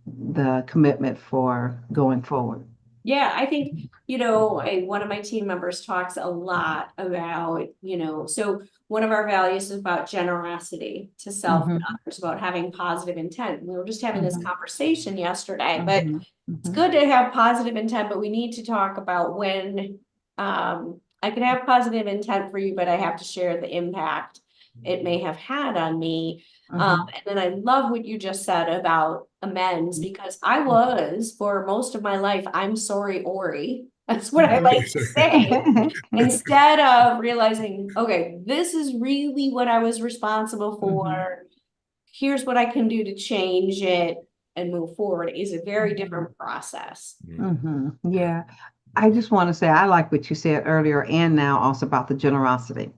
the commitment for going forward. Yeah, I think, one of my team members talks a lot about, so one of our values is about generosity to self and others, about having positive intent. We were just having this conversation yesterday, but it's good to have positive intent, but we need to talk about when I can have positive intent for you, but I have to share the impact it may have had on me. And then I love what you just said about amends, because I was, for most of my life, I'm sorry, Ori. That's what I like to say. Instead of realizing, okay, this is really what I was responsible for. Here's what I can do to change it and move forward, is a very different process. Yeah. I just want to say, I like what you said earlier and now also about the generosity.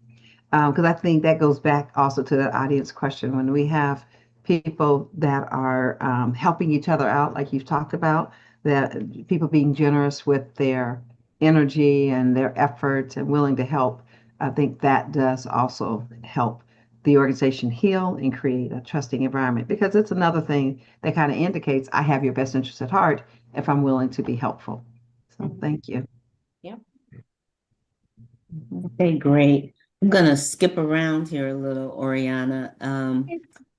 Because I think that goes back also to that audience question. When we have people that are helping each other out, like you've talked about, that people being generous with their energy and their effort and willing to help, I think that does also help the organization heal and create a trusting environment, because it's another thing that kind of indicates I have your best interest at heart if I'm willing to be helpful. So thank you. Yeah. Okay, great. I'm gonna skip around here a little, Oriana.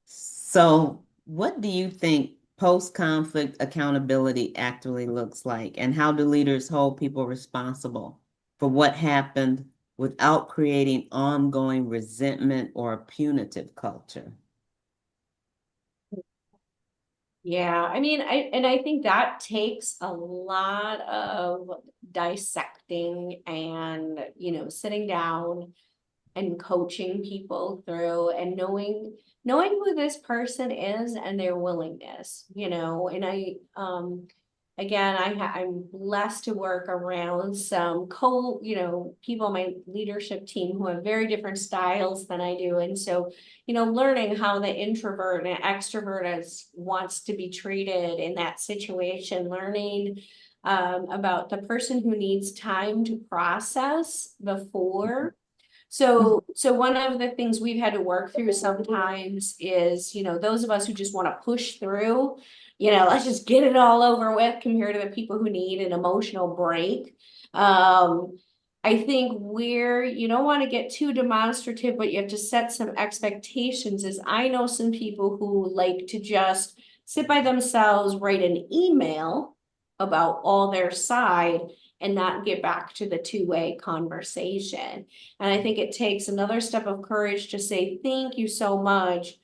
So what do you think post-conflict accountability actually looks like, and how do leaders hold people responsible for what happened without creating ongoing resentment or a punitive culture? Yeah, I mean, I think that takes a lot of dissecting and, sitting down and coaching people through and knowing who this person is and their willingness, and I'm blessed to work around some people on my leadership team who have very different styles than I do. And so, learning how the introvert and extrovert wants to be treated in that situation, learning about the person who needs time to process before. So one of the things we've had to work through sometimes is, those of us who just want to push through, let's just get it all over with, compared to the people who need an emotional break. I think where you don't want to get too demonstrative, but you have to set some expectations, is I know some people who like to just sit by themselves, write an email about all their side, and not get back to the two-way conversation. And I think it takes another step of courage to say, thank you so much,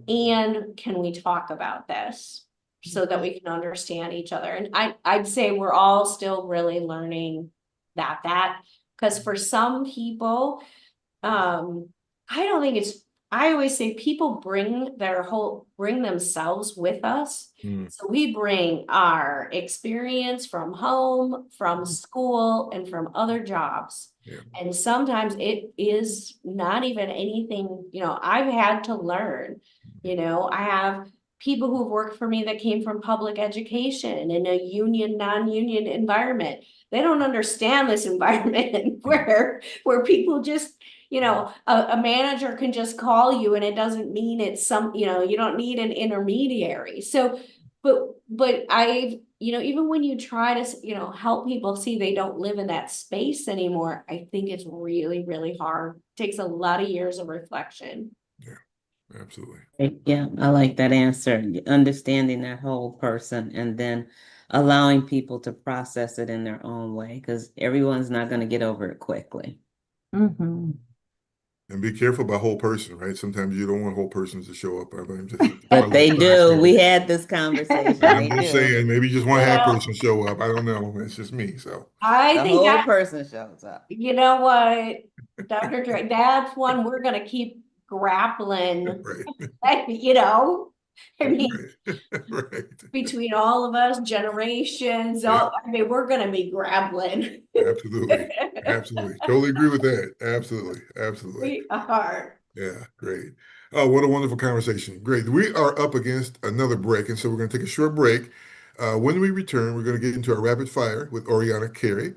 and can we talk about this so that we can understand each other? And I'd say we're all still really learning that, because for some people, I always say people bring themselves with us. So we bring our experience from home, from school, and from other jobs. Yeah. And sometimes it is not even anything, I've had to learn. I have people who've worked for me that came from public education in a union, non-union environment. They don't understand this environment where people just, a manager can just call you, and it doesn't mean it's you don't need an intermediary. So, but even when you try to, help people see they don't live in that space anymore, I think it's really, really hard. It takes a lot of years of reflection. Yeah, absolutely. Yeah, I like that answer. Understanding that whole person and then allowing people to process it in their own way, because everyone's not going to get over it quickly. Mm-hmm. And be careful about whole person, right? Sometimes you don't want whole persons to show up. But they do. We had this conversation. I'm just saying, maybe just one half person show up. I don't know. It's just me. So I think whole that person shows up. You know what, Dr. Dre, that's one we're gonna keep grappling. right. I mean, right. between all of us, generations, we're gonna be grappling. Absolutely. Totally agree with that. Absolutely. We are. Yeah, great. Oh, what a wonderful conversation. Great. We are up against another break, and so we're going to take a short break. When we return, we're going to get into our rapid fire with Oriana Carey,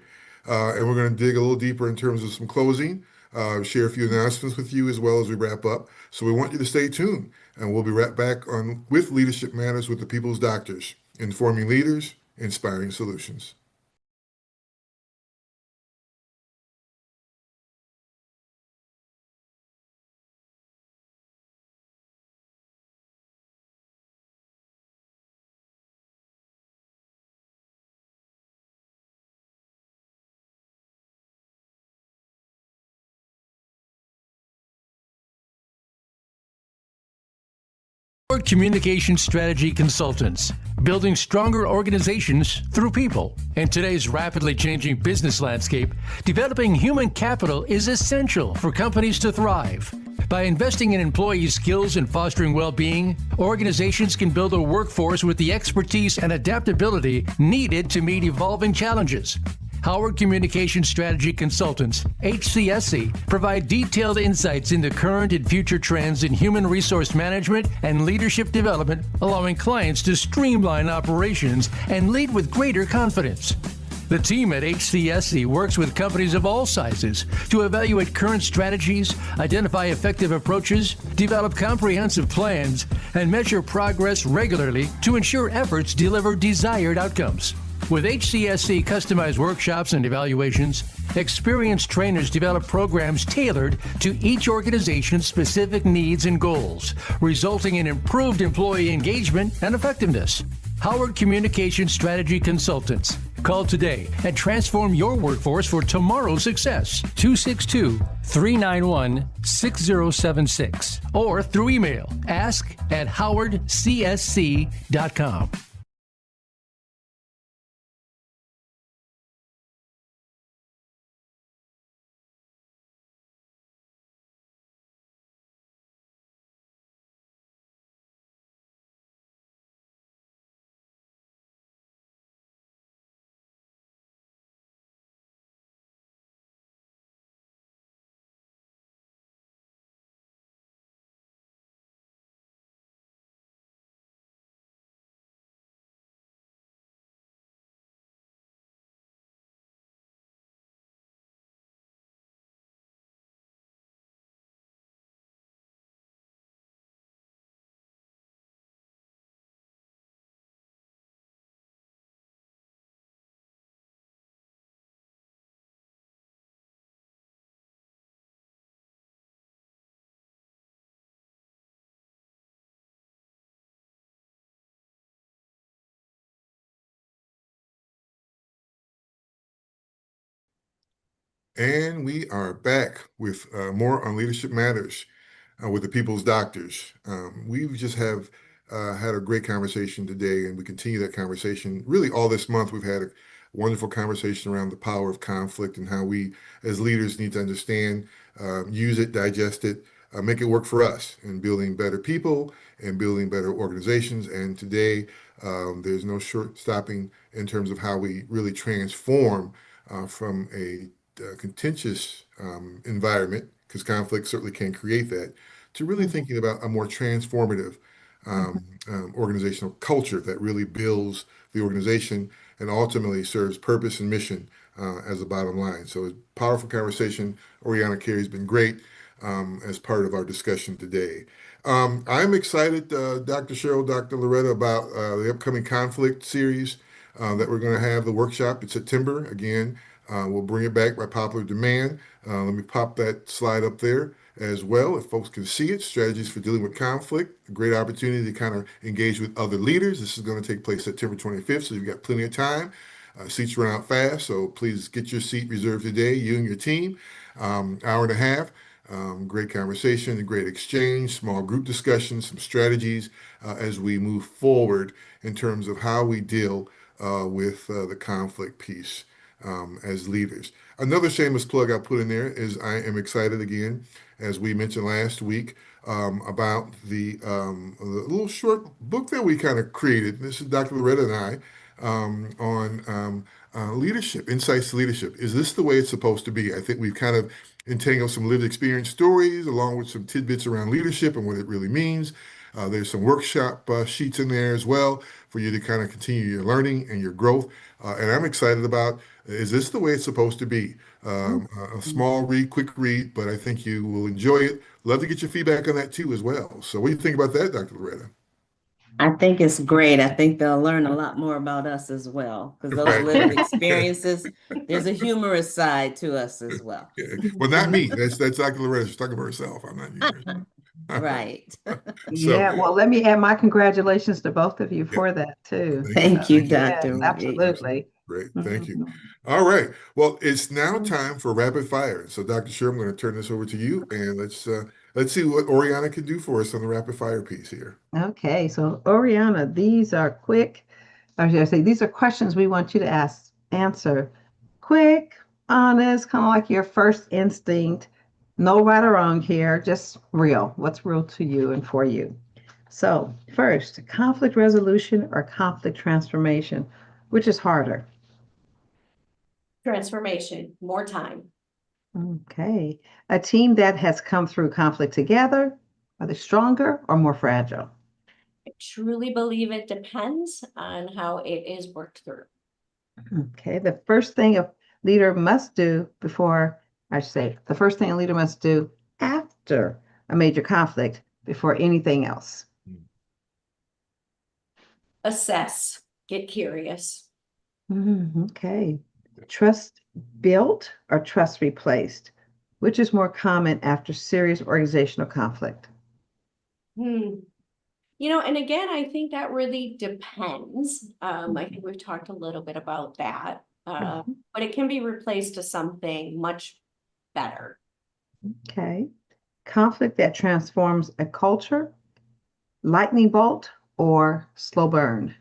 and we're going to dig a little deeper in terms of some closing, share a few announcements with you as well as we wrap up. So we want you to stay tuned, and we'll be right back on with Leadership Matters with the People's Doctors, informing leaders, inspiring solutions. Communication strategy consultants, building stronger organizations through people. In today's rapidly changing business landscape, developing human capital is essential for companies to thrive. By investing in employee skills and fostering well-being, organizations can build a workforce with the expertise and adaptability needed to meet evolving challenges. Howard Communication Strategy Consultants, HCSC, provide detailed insights into current and future trends in human resource management and leadership development, allowing clients to streamline operations and lead with greater confidence. The team at HCSC works with companies of all sizes to evaluate current strategies, identify effective approaches, develop comprehensive plans, and measure progress regularly to ensure efforts deliver desired outcomes. With HCSC customized workshops and evaluations, experienced trainers develop programs tailored to each organization's specific needs and goals, resulting in improved employee engagement and effectiveness. Howard Communication Strategy Consultants. Call today and transform your workforce for tomorrow's success. 262-391-6076 or through email ask@howardcsc.com. And we are back with more on Leadership Matters with the People's Doctors. We just have had a great conversation today, and we continue that conversation. Really, all this month, we've had a wonderful conversation around the power of conflict and how we, as leaders, need to understand, use it, digest it, make it work for us in building better people and building better organizations. And today, there's no short stopping in terms of how we really transform from a contentious environment, because conflict certainly can create that, to really thinking about a more transformative organizational culture that really builds the organization and ultimately serves purpose and mission as a bottom line. So a powerful conversation. Oriana Carey has been great as part of our discussion today. I'm excited, Dr. Sheryl, Dr. Loretta, about the upcoming conflict series that we're going to have, the workshop in September. Again, we'll bring it back by popular demand. Let me pop that slide up there as well, if folks can see it. Strategies for dealing with conflict. A great opportunity to kind of engage with other leaders. This is going to take place September 25th, so you've got plenty of time. Seats run out fast, so please get your seat reserved today, you and your team. Hour and a half. Great conversation, a great exchange, small group discussions, some strategies as we move forward in terms of how we deal with the conflict piece as leaders. Another shameless plug I put in there is I am excited again, as we mentioned last week, about the little short book that we kind of created. This is Dr. Loretta and I on leadership, insights to leadership. Is this the way it's supposed to be? I think we've kind of entangled some lived experience stories along with some tidbits around leadership and what it really means. There's some workshop sheets in there as well for you to kind of continue your learning and your growth. And I'm excited about, is this the way it's supposed to be? A small read, quick read, but I think you will enjoy it. Love to get your feedback on that too as well. So what do you think about that, Dr. Loretta? I think it's great. I think they'll learn a lot more about us as well, because those Right. lived experiences, there's a humorous side to us as well. Yeah. Well, not me. That's Dr. Loretta. She's talking about herself. I'm not humorous. Right. Yeah, well, let me add my congratulations to both of you Yeah. for that too. Thank you, Thank Dr. Yes, absolutely. Great. Thank you. Mhm. All right. Well, it's now time for rapid fire. So, Dr. Sher, I'm going to turn this over to you, and let's see what Oriana can do for us on the rapid fire piece here. Okay, so Oriana, these are quick, or should I say, these are questions we want you to answer quick, honest, kind of like your first instinct. No right or wrong here, just real. What's real to you and for you? So, first, conflict resolution or conflict transformation, which is harder? Transformation, more time. Okay. A team that has come through conflict together, are they stronger or more fragile? I truly believe it depends on how it is worked through. Okay, the first thing a leader must do before, I should say, the first thing a leader must do after a major conflict before anything else. Assess, get curious. Okay. Trust built or trust replaced? Which is more common after serious organizational conflict? Hmm. And again, I think that really depends. I think we've talked a little bit about that. But it can be replaced to something much better. Okay. Conflict that transforms a culture, lightning bolt, or slow burn?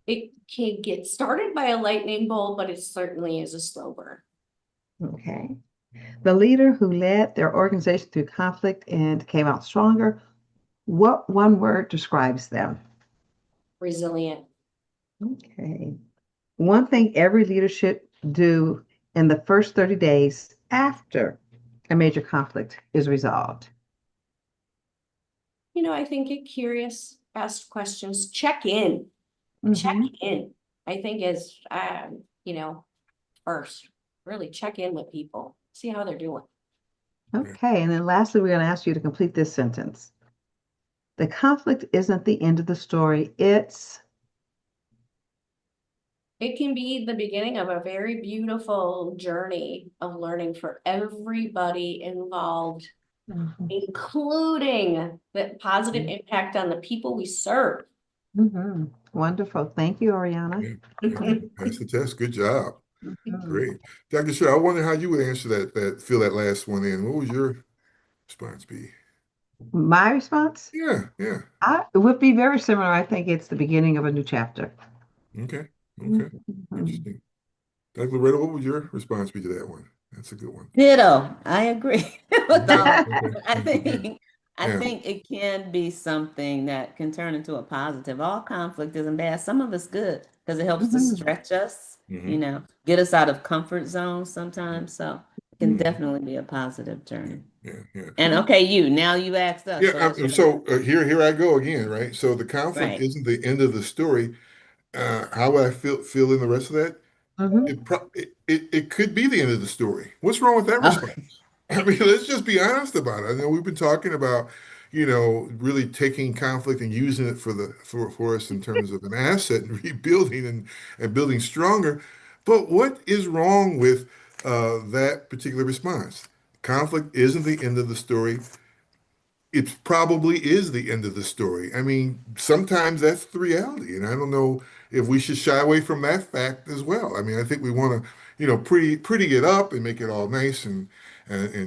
It can get started by a lightning bolt, but it certainly is a slow burn. Okay. The leader who led their organization through conflict and came out stronger, what one word describes them? Resilient. Okay. One thing every leader should do in the first 30 days after a major conflict is resolved. I think get curious, ask questions, check in. Check Mhm. in. I think is first, really check in with people, see how they're doing. Okay. And then lastly, we're going to ask you to complete this sentence. The conflict isn't the end of the story. It can be the beginning of a very beautiful journey of learning for everybody involved, including the positive impact on the people we serve. Wonderful. Thank you, Oriana. That's the test. Good job. Mhm. Great. Dr. Sheryl, I wonder how you would answer fill that last one in. What would your response be? My response? Yeah, yeah. It would be very similar. I think it's the beginning of a new chapter. Okay, okay. Mhm. Interesting. Dr. Loretta, what would your response be to that one? That's a good one. Ditto. I agree with Okay, all of okay. it. I Yeah, think I yeah. think it can be something that can turn into a positive. All conflict isn't bad. Some of it's good because it helps to Mhm. stretch us, Hmm. get us out of comfort zones sometimes. So it can Mhm. definitely be a positive journey. Yeah, yeah. And okay, now you asked us, Yeah, so that's your so here I go again, right? So the conflict right. isn't the end of the story. How would I feel in the rest of that? Mhm. It could be the end of the story. What's wrong with that Oh, response? I mean, let's just be honest about it. I know we've been talking about, really taking conflict and using it for us in terms of an asset and rebuilding and building stronger. But what is wrong with that particular response? Conflict isn't the end of the story. It probably is the end of the story. I mean, sometimes that's the reality, and I don't know if we should shy away from that fact as well. I mean, I think we want to, pretty it up and make it all nice and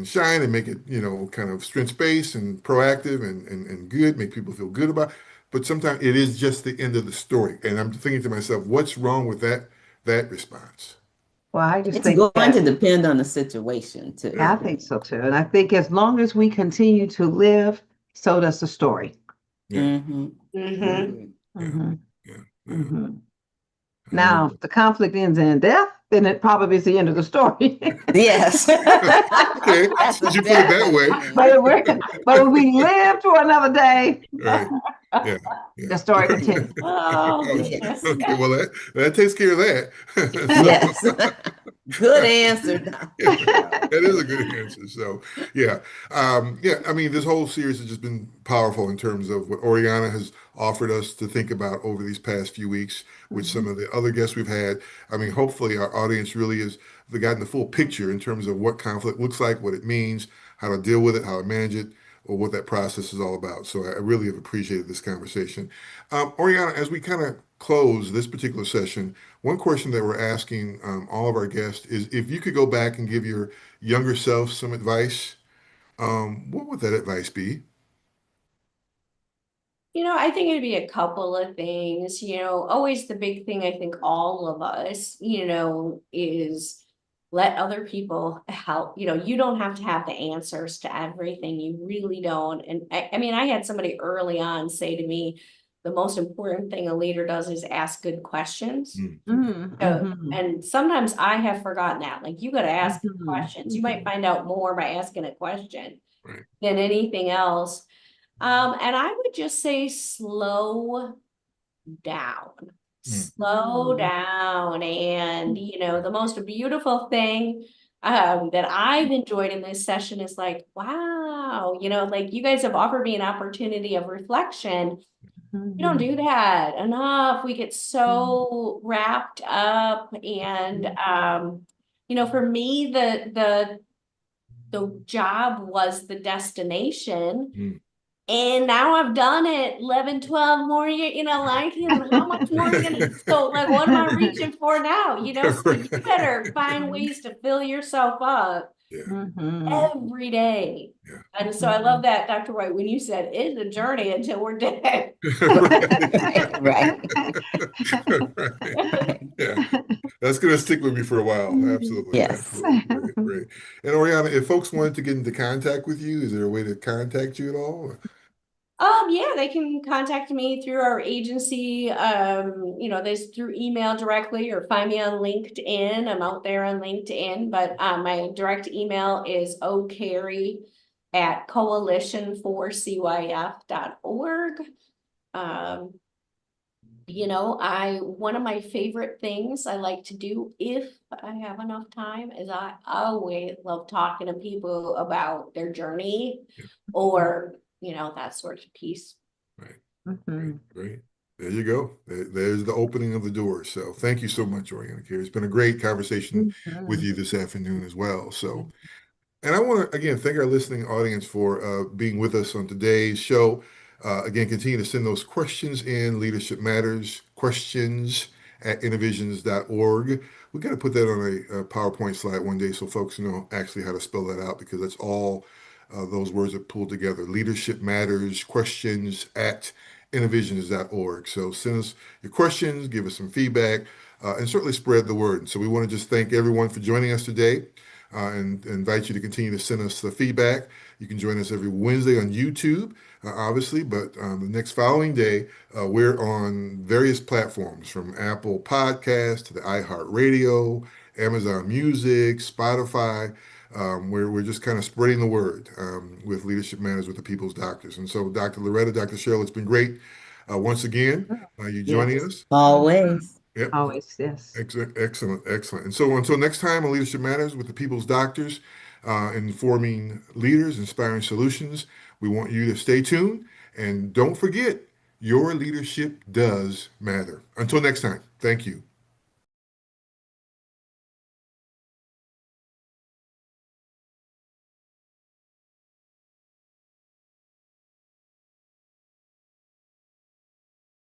shine and make it, kind of strength based and proactive and good, make people feel good about it. But sometimes it is just the end of the story, and I'm thinking to myself, what's wrong with that response? Well, I just it's think going to that depend on the situation too. Yeah, I think so too. And I think as long as we continue to live, so does the story. yeah, Mm-hmm. Mm-hmm. yeah, hmm yeah, yeah. hmm I don't Now, know. if the conflict ends in death, then it probably is the end of the story. Yes. Okay, That's a since you put it that definite way. thing. But if we live to another day, Right. Yeah. Yeah. the story continues. Oh, Oh, goodness. okay. Well, that takes care of that. So, Yes. Good answer, yeah, Dr. Cheryl. that is a good answer. So, yeah. Yeah. I mean, this whole series has just been powerful in terms of what Oriana has offered us to think about over these past few weeks with some Mhm. of the other guests we've had. I mean, hopefully our audience really has gotten the full picture in terms of what conflict looks like, what it means, how to deal with it, how to manage it, or what that process is all about. So I really have appreciated this conversation. Oriana, as we kind of close this particular session, one question that we're asking all of our guests is if you could go back and give your younger self some advice, what would that advice be? I think it'd be a couple of things, always the big thing I think all of us, is let other people help. You don't have to have the answers to everything. You really don't. And I mean, I had somebody early on say to me, the most important thing a leader does is ask good questions. Okay. Mhm. And sometimes I have forgotten that. Like you got to ask good Mhm. questions. You might Mhm. find out more by asking a question Right. than anything else. And I would just say slow down. slow down. And, the most beautiful thing that I've enjoyed in this session is like, wow, like you guys have offered me an opportunity of reflection. We don't do that enough. We get so wrapped up. And, for me, the job was the destination. And now I've done it 11, 12 more years, like, how much more are you gonna, so like, what am I reaching for now? So you better find ways to fill yourself up every day. Yeah. And so I love that, Dr. White, when you said it's a journey until we're dead. Right. Right. Yeah. That's going to stick with me for a while. Absolutely. Yes. Absolutely. Great, great. And Oriana, if folks wanted to get into contact with you, is there a way to contact you at all? Yeah, they can contact me through our agency. There's through email directly or find me on LinkedIn. I'm out there on LinkedIn, but my direct email is ocarey@coalition4cyf.org. One of my favorite things I like to do if I have enough time is I always love talking to people about their journey or that sort of piece. Right. Great. There you go. There's the opening of the door. So thank you so much, Oriana Carey. It's been a great conversation with you this afternoon as well. So, and I want to, again, thank our listening audience for being with us on today's show. Again, continue to send those questions in, Leadership Matters questions at innovisions.org. We got to put that on a PowerPoint slide one day so folks know actually how to spell that out, because that's all those words are pulled together. Leadership Matters questions at innovisions.org. So send us your questions, give us some feedback, and certainly spread the word. So we want to just thank everyone for joining us today. And invite you to continue to send us the feedback. You can join us every Wednesday on YouTube, obviously, but the next following day, we're on various platforms from Apple Podcasts to the iHeartRadio, Amazon Music, Spotify. We're just kind of spreading the word with Leadership Matters with the People's Doctors. And so, Dr. Loretta, Dr. Sheryl, it's been great once again, you joining us. Always. Yep. Always, yes. Excellent, excellent. And so until next time on Leadership Matters with the People's Doctors, informing leaders, inspiring solutions, we want you to stay tuned and don't forget, your leadership does matter. Until next time, thank you.